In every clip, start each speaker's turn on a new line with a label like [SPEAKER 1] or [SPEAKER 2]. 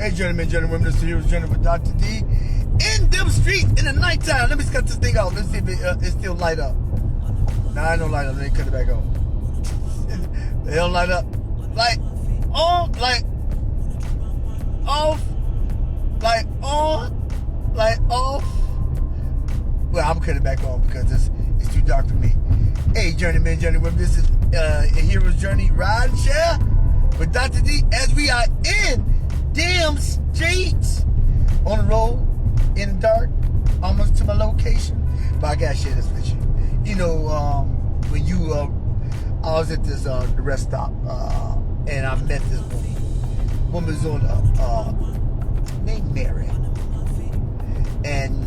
[SPEAKER 1] Hey, gentlemen, this is Heroes Journey with Dr. D. In them streets in the nighttime. Let me cut this thing out. Let's see if it still light up. Nah, I don't light up. Let me cut it back on. They don't light up. Light on, light off, light on, light off. Well, I'm cutting it back on because it's too dark for me. Hey, journeymen, this is a Hero's Journey Ride and Share with Dr. D as we are in damn streets on the road in the dark, almost to my location. But I gotta share this with you. You know, when you I was at this the rest stop and I met this woman. Woman was on named Mary, and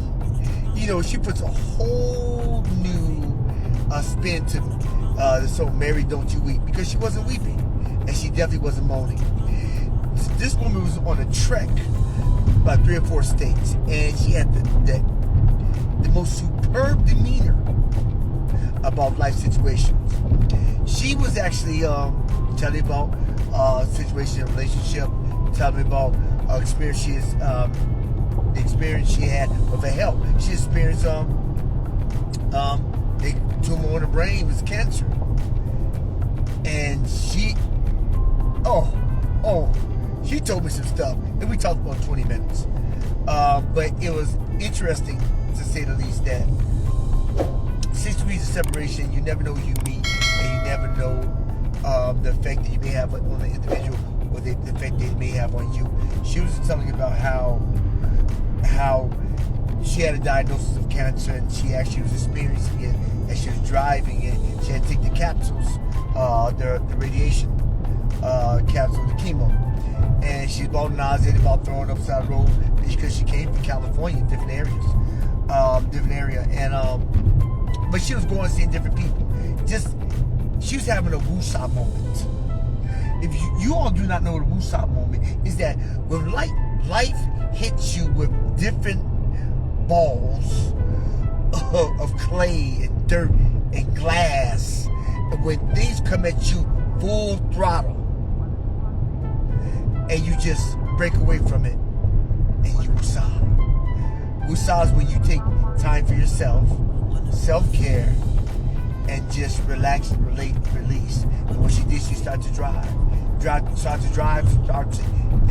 [SPEAKER 1] you know she puts a whole new spin to this whole Mary Don't You Weep, because she wasn't weeping and she definitely wasn't moaning. This woman was on a trek by 3 or 4 states, and she had the most superb demeanor about life situations. She was actually telling me about situation in a relationship, telling me about experience the experience she had with her health. She experienced a tumor on her brain, was cancer, and she she told me some stuff, and we talked about 20 minutes. But it was interesting, to say the least, that 6 degrees of separation, you never know who you meet, and you never know the effect that you may have on the individual, or the effect they may have on you. She was telling about how she had a diagnosis of cancer, and she actually was experiencing it as she was driving it. She had to take the capsules, the radiation capsule, the chemo. And she's about nauseated, about throwing upside the road, because she came from California, different area, and but she was going seeing different people. She was having a woosah moment. If you all do not know what a woosah moment is, that when life hits you with different balls of clay and dirt and glass, and when things come at you full throttle, and you just break away from it, and you woosah. Woosah is when you take time for yourself, self-care, and just relax, release. And when she did, she started to drive,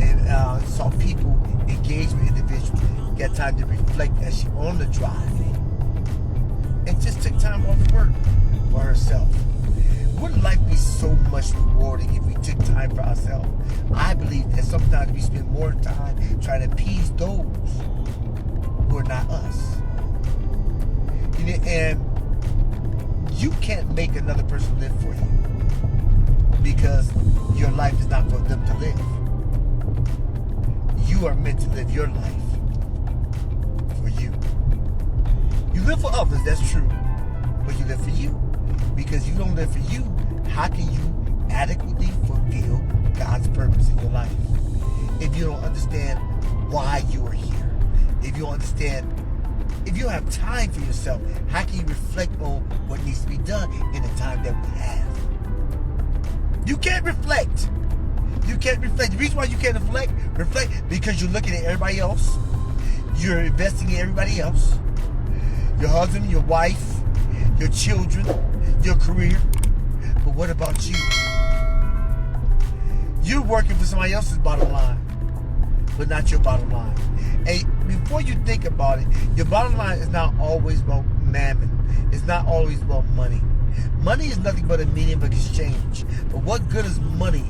[SPEAKER 1] and saw people engage with individuals, got time to reflect as she on the drive, and just took time off work for herself. Wouldn't life be so much rewarding if we took time for ourselves? I believe that sometimes we spend more time trying to appease those who are not us. You know, and you can't make another person live for you, because your life is not for them to live. You are meant to live your life for you. You live for others, that's true, but you live for you. Because you don't live for you, how can you adequately fulfill God's purpose in your life? If you don't understand why you are here, if you don't have time for yourself, how can you reflect on what needs to be done in the time that we have? You can't reflect. The reason why you can't reflect because you're looking at everybody else. You're investing in everybody else. Your husband, your wife, your children, your career. But what about you? You're working for somebody else's bottom line, but not your bottom line. And before you think about it, your bottom line is not always about mammon. It's not always about money. Money is nothing but a medium of exchange. But what good is money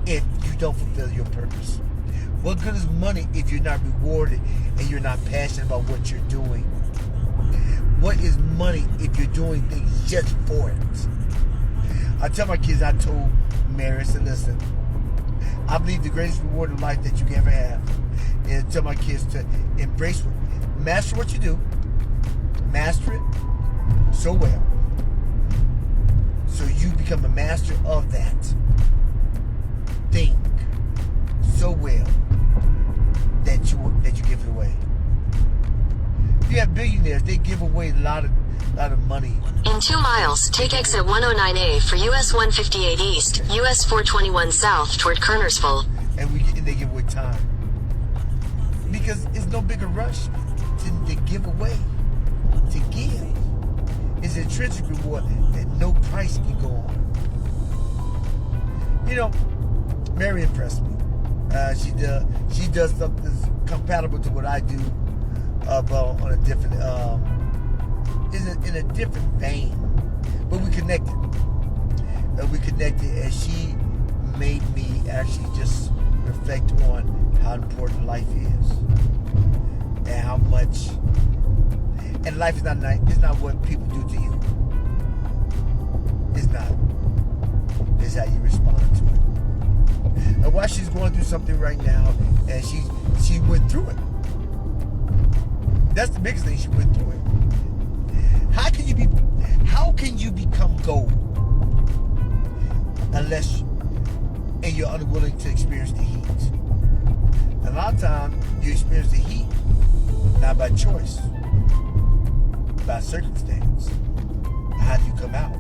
[SPEAKER 1] if you don't fulfill your purpose? What good is money if you're not rewarded and you're not passionate about what you're doing? What is money if you're doing things just for it? I tell my kids, I told Mary, I said, listen, I believe the greatest reward in life that you can ever have is to tell my kids to embrace it. Master what you do. Master it so well, so you become a master of that thing so well that you give it away. You have billionaires, they give away a lot of money.
[SPEAKER 2] In 2 miles, take exit 109A for US 158 East, US 421 South toward Kernersville.
[SPEAKER 1] and they give away time. Because it's no bigger rush to give away, to give. It's an intrinsic reward that no price can go on. You know, Mary impressed me. She does something that's compatible to what I do, but on a different, in a different vein. But we connected. And she made me actually just reflect on how important life is, and how much. And life is not nice. It's not what people do to you. It's not. It's how you respond to it. And while she's going through something right now, and she went through it. That's the biggest thing. She went through it. How can you become gold unless and you're unwilling to experience the heat? A lot of times you experience the heat not by choice, by circumstance. How do you come out?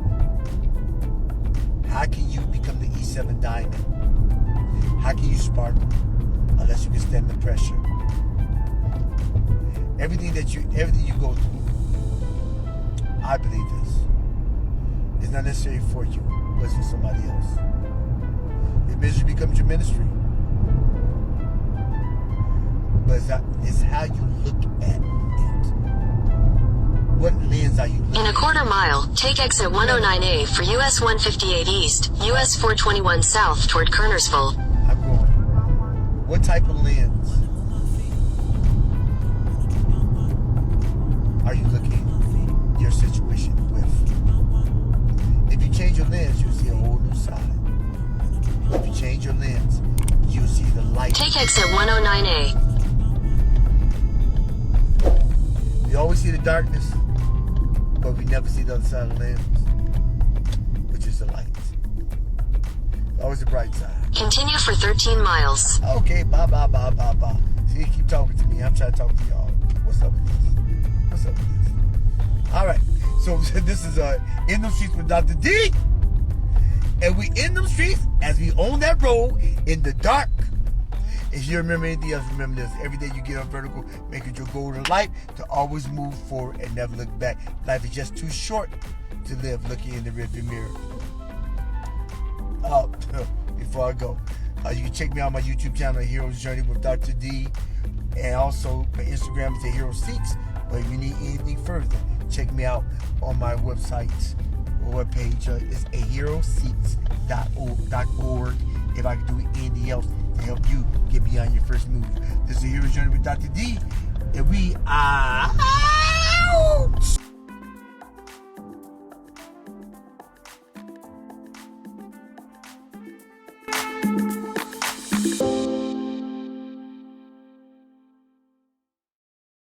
[SPEAKER 1] How can you become the E7 diamond? How can you sparkle unless you can stand the pressure? Everything you go through, I believe this, is not necessarily for you, but it's for somebody else. Your misery becomes your ministry. But it's how you look at it. What lens are you looking at?
[SPEAKER 2] In a quarter mile, take exit 109A for US 158 East, US 421 South toward Kernersville.
[SPEAKER 1] I'm going. What type of lens are you looking at your situation with? If you change your lens, you'll see a whole new side. If you change your lens, you'll see the light.
[SPEAKER 2] Take exit 109A.
[SPEAKER 1] We always see the darkness, but we never see the other side of the lens, which is the light. Always the bright side.
[SPEAKER 2] Continue for 13 miles.
[SPEAKER 1] Okay, bye. See, keep talking to me. I'm trying to talk to y'all. What's up with this? All right. So this is In Them Streets with Dr. D. And we in them streets as we own that road in the dark. If you remember anything else, remember this. Every day you get on vertical, make it your goal in life to always move forward and never look back. Life is just too short to live looking in the rearview mirror. Before I go, you can check me out on my YouTube channel, Hero's Journey with Dr. D. And also my Instagram is Hero Seeks. But if you need anything further, check me out on my website or webpage. It's aheroseeks.org. If I can do anything else to help you get beyond your first move. This is Hero's Journey with Dr. D. And we are...